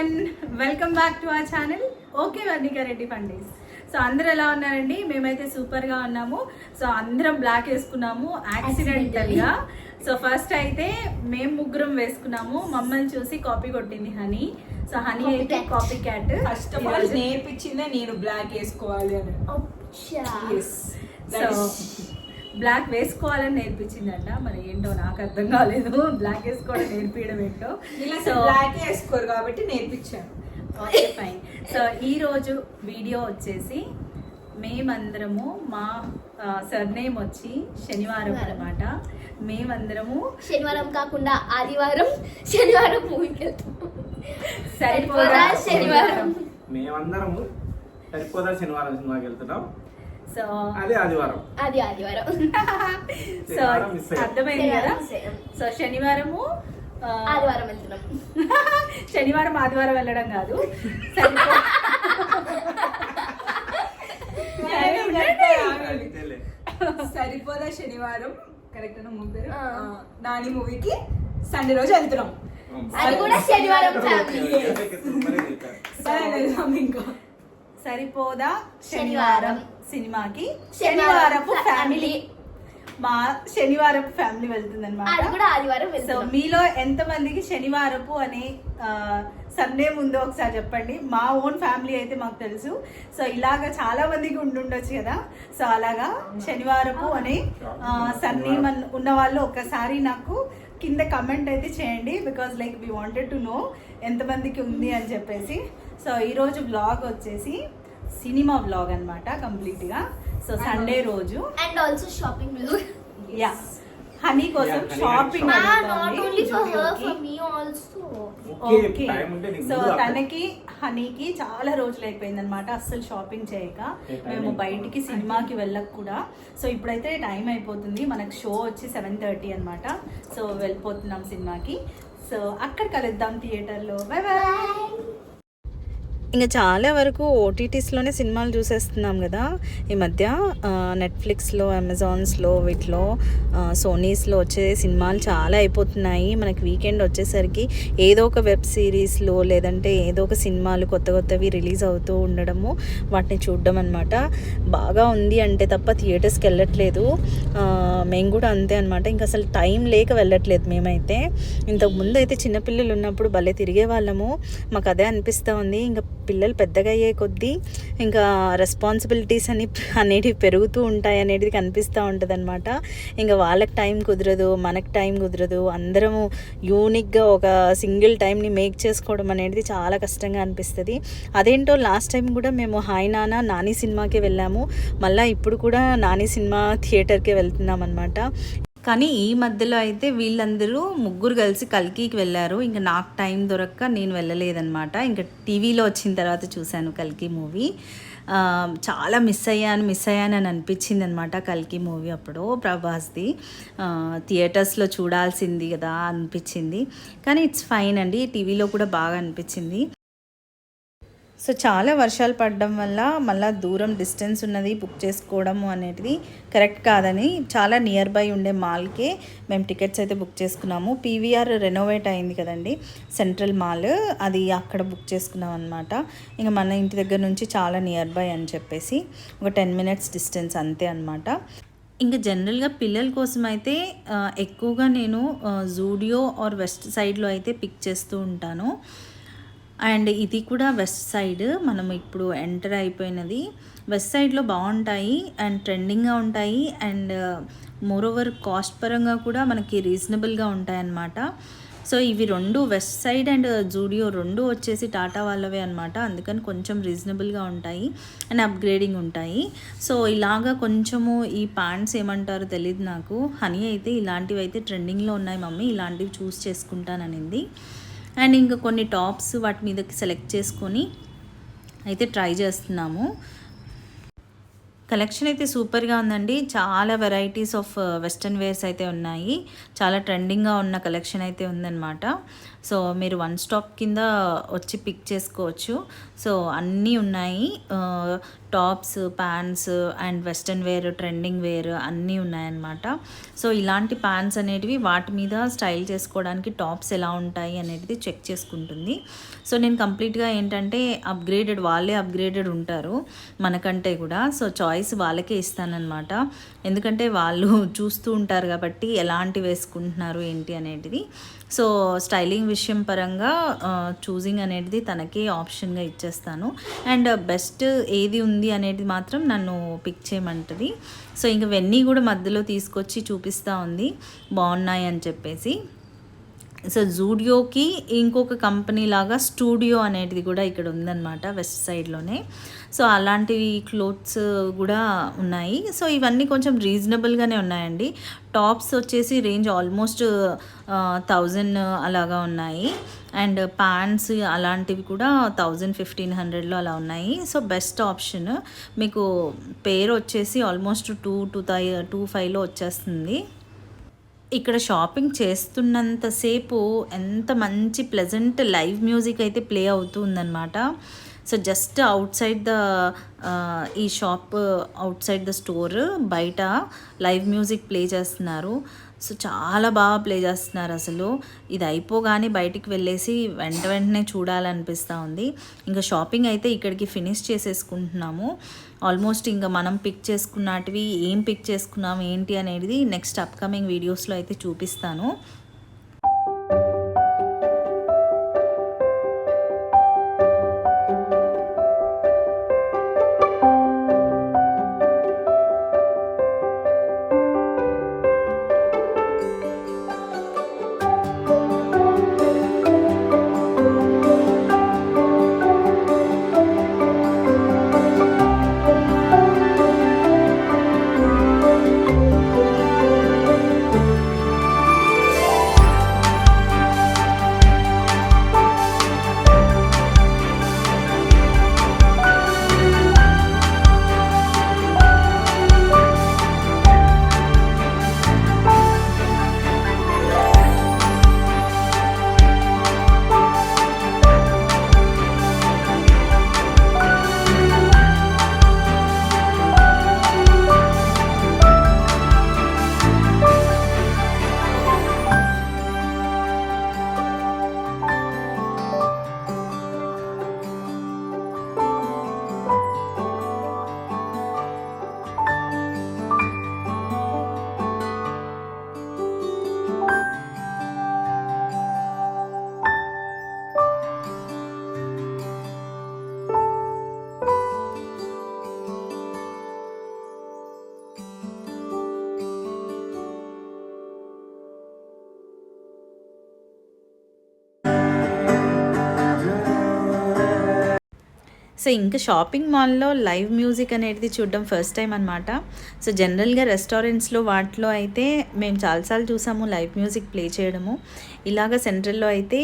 Everyone, welcome back to our channel okay Varnika Reddy fundies. So అందరూ ఎలా ఉన్నారండి? మేమైతే సూపర్గా ఉన్నాము. సో అందరం బ్లాక్ వేసుకున్నాము యాక్సిడెంటల్గా. సో ఫస్ట్ అయితే మేము ముగ్గురం వేసుకున్నాము, మమ్మల్ని చూసి కాపీ కొట్టింది హనీ. సో హనీ అయితే copy cat. First of all నేర్పించిందే నేను బ్లాక్ వేసుకోవాలి అని. సో బ్లాక్ వేసుకోవాలని నేర్పించిందంట, మరి ఏంటో నాకు అర్థం కాలేదు. బ్లాక్ వేసుకోవడం నేర్పించడం ఏంటో. సో బ్లాక్ వేసుకోరు కాబట్టి నేర్పించాను. Okay fine. సో ఈరోజు వీడియో వచ్చేసి మేమందరము మా సర్నేమ్ వచ్చి శనివారం అన్నమాట. మేమందరము శనివారం కాకుండా శనివారం మూవీకి వెళ్తాం. సరిపోదా శనివారం. మేమందరము సరిపోదా శనివారం సినిమాకి వెళ్తున్నాం. సో అదే ఆదివారం. సో అర్థమైంది కదా. సో శనివారము ఆదివారం వెళ్తున్నాం. శనివారం ఆదివారం వెళ్ళడం కాదు. సరిపోదా శనివారం కరెక్ట్ అన్న మూవీ పేరు నాని మూవీకి సండే రోజు వెళ్తున్నాం. అది కూడా శనివారం. ఇంకా సరిపోదా శనివారం సినిమాకి శనివారపు ఫ్యామిలీ. మా శనివారపు ఫ్యామిలీ వెళ్తుంది అది అనమాట. కూడా ఆదివారం సో వెళ్తున్నాం. మీలో ఎంత మందికి శనివారపు అనే సండే ముందు ఒకసారి చెప్పండి. మా ఓన్ ఫ్యామిలీ అయితే మాకు తెలుసు. సో ఇలాగా చాలా మందికి ఉండుండొచ్చు కదా. సో అలాగా శనివారపు అనే సన్నేమ్ ఉన్న వాళ్ళు ఒకసారి నాకు కింద కమెంట్ అయితే చేయండి. Because like we wanted to know ఎంతమందికి ఉంది అని చెప్పేసి. సో ఈరోజు వ్లాగ్ వచ్చేసి సినిమా వ్లాగ్ అనమాట కంప్లీట్గా. సో సండే రోజు and also shopping vlog. Yeah, honey కోసం shopping. Not only for her, for me also. Okay. So తనకి హనీకి చాలా రోజులు అయిపోయింది అనమాట అస్సలు షాపింగ్ చేయక. మేము బయటికి సినిమాకి వెళ్ళక కూడా. సో ఇప్పుడైతే టైం అయిపోతుంది, మనకు షో వచ్చి 7:30 అనమాట. సో వెళ్ళిపోతున్నాం సినిమాకి. సో అక్కడ కలుద్దాం థియేటర్లో. Bye bye. ఇంకా చాలా వరకు ఓటీటీస్లోనే సినిమాలు చూసేస్తున్నాం కదా ఈ మధ్య. నెట్ఫ్లిక్స్లో, అమెజాన్స్లో, వీటిలో సోనీస్లో వచ్చే సినిమాలు చాలా అయిపోతున్నాయి. మనకి వీకెండ్ వచ్చేసరికి ఏదో ఒక వెబ్ సిరీస్లో లేదంటే ఏదో ఒక సినిమాలు కొత్తవి రిలీజ్ అవుతూ ఉండడము, వాటిని చూడడం అనమాట. బాగా ఉంది అంటే తప్ప థియేటర్స్కి వెళ్ళట్లేదు. మేము కూడా అంతే అనమాట. ఇంకా అసలు టైం లేక వెళ్ళట్లేదు మేమైతే. ఇంతకుముందు అయితే చిన్నపిల్లలు ఉన్నప్పుడు భలే తిరిగే వాళ్ళము. మాకు అదే అనిపిస్తూ ఉంది. ఇంకా పిల్లలు పెద్దగా అయ్యే కొద్దీ ఇంకా రెస్పాన్సిబిలిటీస్ అనేటివి పెరుగుతూ ఉంటాయి అనేది కనిపిస్తూ ఉంటుంది అనమాట. ఇంకా వాళ్ళకి టైం కుదరదు, మనకు టైం కుదరదు. అందరము యూనిక్గా ఒక సింగిల్ టైంని మేక్ చేసుకోవడం అనేది చాలా కష్టంగా అనిపిస్తుంది. అదేంటో లాస్ట్ టైం కూడా మేము హాయ్ నాని సినిమాకి వెళ్ళాము. మళ్ళీ ఇప్పుడు కూడా నాని సినిమా థియేటర్కే వెళ్తున్నాం అనమాట. కానీ ఈ మధ్యలో అయితే వీళ్ళందరూ ముగ్గురు కలిసి కల్కికి వెళ్ళారు. ఇంకా నాకు టైం దొరక్క నేను వెళ్ళలేదన్నమాట. ఇంకా టీవీలో వచ్చిన తర్వాత చూశాను కల్కి మూవీ. చాలా మిస్ అయ్యాను అని అనిపించింది అనమాట కల్కి మూవీ అప్పుడు ప్రభాస్ది. థియేటర్స్లో చూడాల్సింది కదా అనిపించింది. కానీ ఇట్స్ ఫైన్ అండి, టీవీలో కూడా బాగా అనిపించింది. సో చాలా వర్షాలు పడడం వల్ల మళ్ళీ దూరం డిస్టెన్స్ ఉన్నది బుక్ చేసుకోవడము అనేది కరెక్ట్ కాదని చాలా నియర్ బై ఉండే మాల్కే మేము టికెట్స్ అయితే బుక్ చేసుకున్నాము. పీవీఆర్ రెనోవేట్ అయింది కదండి, సెంట్రల్ మాల్, అది అక్కడ బుక్ చేసుకున్నాం అనమాట. ఇంకా మన ఇంటి దగ్గర నుంచి చాలా నియర్ బై అని చెప్పేసి ఒక 10 minutes డిస్టెన్స్ అంతే అనమాట. ఇంకా జనరల్గా పిల్లల కోసం అయితే ఎక్కువగా నేను జూడియో ఆర్ వెస్ట్ సైడ్లో అయితే పిక్ చేస్తూ ఉంటాను. అండ్ ఇది కూడా వెస్ట్ సైడ్, మనం ఇప్పుడు ఎంటర్ అయిపోయినది. వెస్ట్ సైడ్లో బాగుంటాయి అండ్ ట్రెండింగ్గా ఉంటాయి. అండ్ మోరోవర్ కాస్ట్ పరంగా కూడా మనకి రీజనబుల్గా ఉంటాయన్నమాట. సో ఇవి రెండు, వెస్ట్ సైడ్ అండ్ జూడియో రెండు వచ్చేసి టాటా వాళ్ళవే అనమాట. అందుకని కొంచెం రీజనబుల్గా ఉంటాయి అండ్ అప్గ్రేడింగ్ ఉంటాయి. సో ఇలాగా కొంచెము ఈ ప్యాంట్స్ ఏమంటారో తెలియదు నాకు. హనీ అయితే ఇలాంటివి అయితే ట్రెండింగ్లో ఉన్నాయి మమ్మీ, ఇలాంటివి చూస్ చేసుకుంటాననింది. అండ్ ఇంకా కొన్ని టాప్స్ వాటి మీదకి సెలెక్ట్ చేసుకొని అయితే ట్రై చేస్తున్నాము. కలెక్షన్ అయితే సూపర్గా ఉందండి. చాలా వెరైటీస్ ఆఫ్ వెస్ట్రన్ వేర్స్ అయితే ఉన్నాయి. చాలా ట్రెండింగ్గా ఉన్న కలెక్షన్ అయితే ఉందన్నమాట. సో మీరు వన్ స్టాప్ కింద వచ్చి పిక్ చేసుకోవచ్చు. సో అన్నీ ఉన్నాయి, tops, pants and western wear, trending wear అన్నీ ఉన్నాయన్నమాట. సో ఇలాంటి ప్యాంట్స్ అనేటివి వాటి మీద స్టైల్ చేసుకోవడానికి టాప్స్ ఎలా ఉంటాయి అనేది చెక్ చేసుకుంటుంది. సో నేను కంప్లీట్గా ఏంటంటే వాళ్ళే అప్గ్రేడెడ్ ఉంటారు మనకంటే కూడా. సో చాయిస్ వాళ్ళకే ఇస్తానన్నమాట. ఎందుకంటే వాళ్ళు చూస్తూ ఉంటారు కాబట్టి ఎలాంటి వేసుకుంటున్నారు ఏంటి అనేది. సో స్టైలింగ్ విషయం పరంగా చూసింగ్ అనేది తనకే ఆప్షన్గా ఇచ్చేస్తాను. అండ్ బెస్ట్ ఏది ఉంది అనేది మాత్రం నన్ను పిక్ చేయమంటుంది. సో ఇంక ఇవన్నీ కూడా మధ్యలో తీసుకొచ్చి చూపిస్తూ ఉంది బాగున్నాయి అని చెప్పేసి. సో జూడియోకి ఇంకొక కంపెనీ లాగా స్టూడియో అనేది కూడా ఇక్కడ ఉందన్నమాట వెస్ట్ సైడ్లోనే. సో అలాంటివి క్లోత్స్ కూడా ఉన్నాయి. సో ఇవన్నీ కొంచెం రీజనబుల్గానే ఉన్నాయండి. టాప్స్ వచ్చేసి రేంజ్ ఆల్మోస్ట్ 1000 అలాగా ఉన్నాయి. అండ్ ప్యాంట్స్ అలాంటివి కూడా 1000-1500లో అలా ఉన్నాయి. So best option. మీకు పేరు వచ్చేసి ఆల్మోస్ట్ 2,500లో వచ్చేస్తుంది. ఇక్కడ షాపింగ్ చేస్తున్నంతసేపు ఎంత మంచి ప్లెజెంట్ లైవ్ మ్యూజిక్ అయితే ప్లే అవుతూ ఉందన్నమాట. సో జస్ట్ అవుట్ సైడ్ ఈ shop out side the store బయట లైవ్ మ్యూజిక్ ప్లే చేస్తున్నారు. సో చాలా బాగా ప్లే చేస్తున్నారు అసలు. ఇది అయిపోగానే బయటికి వెళ్ళేసి వెంటనే చూడాలనిపిస్తూ ఉంది. ఇంకా షాపింగ్ అయితే ఇక్కడికి ఫినిష్ చేసేసుకుంటున్నాము. ఆల్మోస్ట్ ఇంకా మనం పిక్ చేసుకున్నటివి ఏం పిక్ చేసుకున్నాము ఏంటి అనేది నెక్స్ట్ అప్కమింగ్ వీడియోస్లో అయితే చూపిస్తాను. సో ఇంకా షాపింగ్ మాల్లో లైవ్ మ్యూజిక్ అనేది చూడడం ఫస్ట్ టైం అనమాట. సో జనరల్గా రెస్టారెంట్స్లో వాటిలో అయితే మేము చాలాసార్లు చూసాము లైవ్ మ్యూజిక్ ప్లే చేయడము. ఇలాగ సెంట్రల్లో అయితే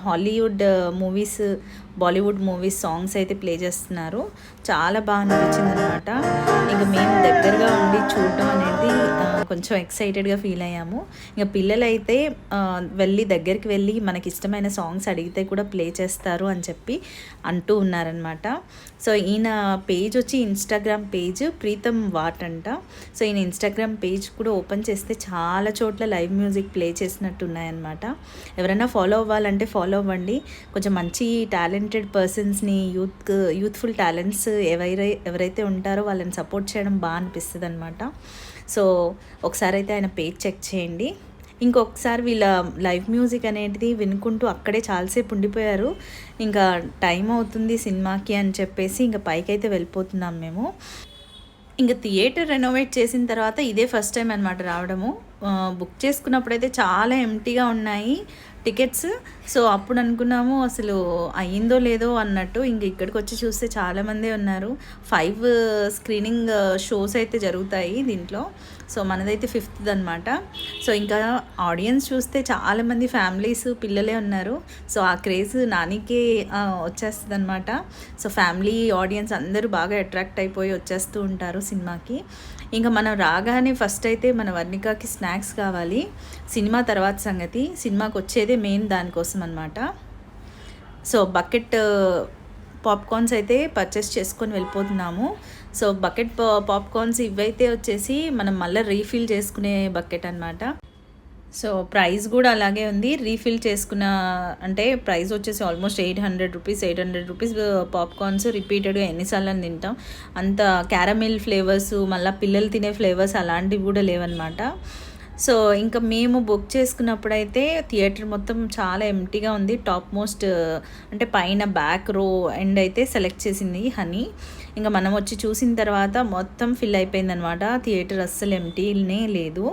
Hollywood movies, Bollywood movies songs అయితే ప్లే చేస్తున్నారు. చాలా బాగా అనిపించింది అనమాట. ఇంకా మేము దగ్గరగా ఉండి చూడటం అనేది కొంచెం ఎక్సైటెడ్గా ఫీల్ అయ్యాము. ఇంకా పిల్లలు అయితే దగ్గరికి వెళ్ళి మనకి ఇష్టమైన సాంగ్స్ అడిగితే కూడా ప్లే చేస్తారు అని చెప్పి అంటూ ఉన్నారనమాట. సో ఈయన పేజ్ వచ్చి ఇన్స్టాగ్రామ్ పేజ్ ప్రీతం వాట్ అంట. సో ఈయన ఇన్స్టాగ్రామ్ పేజ్ కూడా ఓపెన్ చేస్తే చాలా చోట్ల లైవ్ మ్యూజిక్ ప్లే చేసినట్టు ఉన్నాయన్నమాట. ఎవరైనా ఫాలో అవ్వాలంటే ఫాలో అవ్వండి. కొంచెం మంచి టాలెంటెడ్ పర్సన్స్ని, యూత్ఫుల్ టాలెంట్స్ ఎవరైతే ఉంటారో వాళ్ళని సపోర్ట్ చేయడం బాగా అనిపిస్తుంది అనమాట. సో ఒకసారి అయితే ఆయన పేజ్ చెక్ చేయండి. ఇంకొకసారి వీళ్ళ లైవ్ మ్యూజిక్ అనేది వినుకుంటూ అక్కడే చాలాసేపు ఉండిపోయారు. ఇంకా టైం అవుతుంది సినిమాకి అని చెప్పేసి ఇంకా పైకి అయితే వెళ్ళిపోతున్నాం మేము. ఇంకా థియేటర్ రెనోవేట్ చేసిన తర్వాత ఇదే ఫస్ట్ టైం అనమాట రావడము. బుక్ చేసుకున్నప్పుడైతే చాలా ఎంటీగా ఉన్నాయి. టికెట్స్. సో అప్పుడు అనుకున్నాము అసలు అయ్యిందో లేదో అన్నట్టు. ఇంక ఇక్కడికి వచ్చి చూస్తే చాలామందే ఉన్నారు. 5 స్క్రీనింగ్ షోస్ అయితే జరుగుతాయి దీంట్లో. సో మనదైతే 5th అనమాట. సో ఇంకా ఆడియన్స్ చూస్తే చాలామంది ఫ్యామిలీస్ పిల్లలే ఉన్నారు. సో ఆ క్రేజ్ నానికి వచ్చేస్తుంది అనమాట. సో ఫ్యామిలీ ఆడియన్స్ అందరూ బాగా అట్రాక్ట్ అయిపోయి వచ్చేస్తూ ఉంటారు సినిమాకి. ఇంకా మనం రాగానే ఫస్ట్ అయితే మన వర్ణికకి స్నాక్స్ కావాలి. సినిమా తర్వాత సంగతి, సినిమాకి వచ్చేదే మెయిన్ దానికోసం అనమాట. సో బకెట్ పాప్కార్న్స్ అయితే పర్చేస్ చేసుకొని వెళ్ళిపోతున్నాము. సో బకెట్ పాప్కార్న్స్ ఇవైతే వచ్చేసి మనం మళ్ళీ రీఫిల్ చేసుకునే బకెట్ అనమాట. సో ప్రైస్ కూడా అలాగే ఉంది. రీఫిల్ చేసుకున్న అంటే ప్రైస్ వచ్చేసి ఆల్మోస్ట్ 800 రూపీస్ పాప్కార్న్స్ రిపీటెడ్గా ఎన్నిసార్లు తింటాం. అంత క్యారమిల్ ఫ్లేవర్స్, మళ్ళీ పిల్లలు తినే ఫ్లేవర్స్ అలాంటివి కూడా లేవన్నమాట. సో ఇంకా మేము బుక్ చేసుకున్నప్పుడైతే థియేటర్ మొత్తం చాలా ఎంటీగా ఉంది. టాప్ మోస్ట్ అంటే పైన బ్యాక్ రో ఎండ్ అయితే సెలెక్ట్ చేసింది హనీ. ఇంకా మనం వచ్చి చూసిన తర్వాత మొత్తం ఫిల్ అయిపోయిందనమాట. థియేటర్ అస్సలు ఎంటీనే లేదు.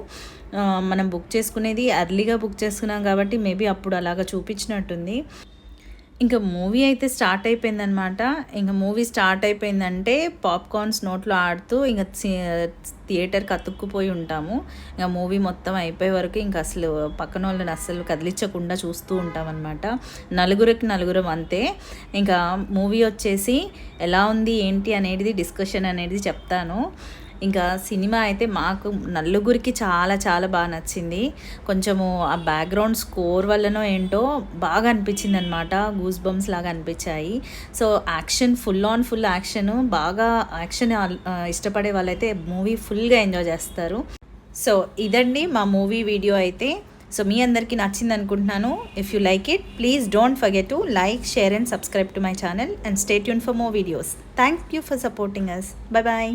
మనం బుక్ చేసుకునేది ఎర్లీగా బుక్ చేసుకున్నాం కాబట్టి మేబీ అప్పుడు అలాగా చూపించినట్టుంది. ఇంకా మూవీ అయితే స్టార్ట్ అయిపోయిందనమాట. ఇంకా మూవీ స్టార్ట్ అయిపోయిందంటే పాప్కార్న్స్ నోట్లో ఆడుతూ ఇంకా థియేటర్కి అతుక్కుపోయి ఉంటాము. ఇంకా మూవీ మొత్తం అయిపోయే వరకు ఇంకా అసలు పక్కన వాళ్ళని అస్సలు కదిలించకుండా చూస్తూ ఉంటాం అనమాట. నలుగురం అంతే. ఇంకా మూవీ వచ్చేసి ఎలా ఉంది ఏంటి అనేది డిస్కషన్ అనేది చెప్తాను. ఇంకా సినిమా అయితే మాకు నలుగురికి చాలా చాలా బాగా నచ్చింది. కొంచెము ఆ బ్యాక్గ్రౌండ్ స్కోర్ వల్లనో ఏంటో బాగా అనిపించింది అనమాట. గూస్ బంప్స్ లాగా అనిపించాయి. సో యాక్షన్ ఫుల్ యాక్షన్, బాగా యాక్షన్ ఇష్టపడే వాళ్ళైతే మూవీ ఫుల్గా ఎంజాయ్ చేస్తారు. సో ఇదండి మా మూవీ వీడియో అయితే. సో మీ అందరికీ నచ్చింది అనుకుంటున్నాను. If you like it, please don't forget to like, share and subscribe to my channel and stay tune for more videos. Thank you for supporting us. Bye bye.